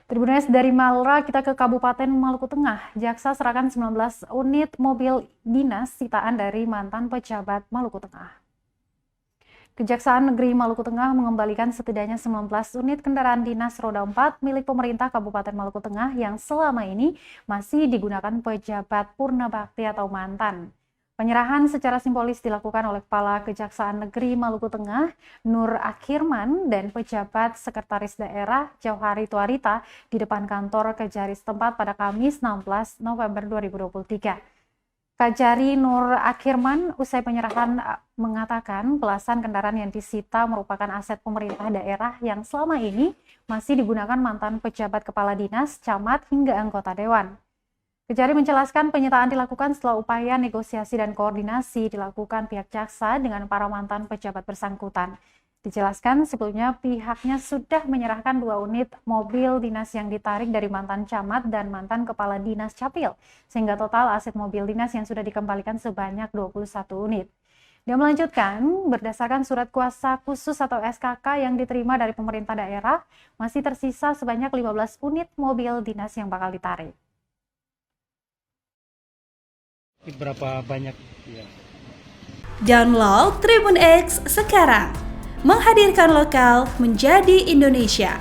Tribuners dari Malra, kita ke Kabupaten Maluku Tengah. Jaksa serahkan 19 unit mobil dinas sitaan dari mantan pejabat Maluku Tengah. Kejaksaan Negeri Maluku Tengah mengembalikan setidaknya 19 unit kendaraan dinas roda 4 milik pemerintah Kabupaten Maluku Tengah yang selama ini masih digunakan pejabat Purnabakti atau mantan. Penyerahan secara simbolis dilakukan oleh Kepala Kejaksaan Negeri Maluku Tengah, Nur Akhirman, dan pejabat Sekretaris Daerah Jauhari Tuarita di depan kantor Kejari setempat pada Kamis 16 November 2023. Kajari Nur Akhirman usai penyerahan mengatakan belasan kendaraan yang disita merupakan aset pemerintah daerah yang selama ini masih digunakan mantan pejabat kepala dinas, camat, hingga anggota dewan. Kejari menjelaskan penyitaan dilakukan setelah upaya negosiasi dan koordinasi dilakukan pihak jaksa dengan para mantan pejabat bersangkutan. Dijelaskan sebelumnya pihaknya sudah menyerahkan 2 unit mobil dinas yang ditarik dari mantan camat dan mantan kepala dinas Capil, sehingga total aset mobil dinas yang sudah dikembalikan sebanyak 21 unit. Dia melanjutkan, berdasarkan surat kuasa khusus atau SKK yang diterima dari pemerintah daerah, masih tersisa sebanyak 15 unit mobil dinas yang bakal ditarik. Berapa banyak ya. Download Tribun X sekarang, menghadirkan lokal menjadi Indonesia.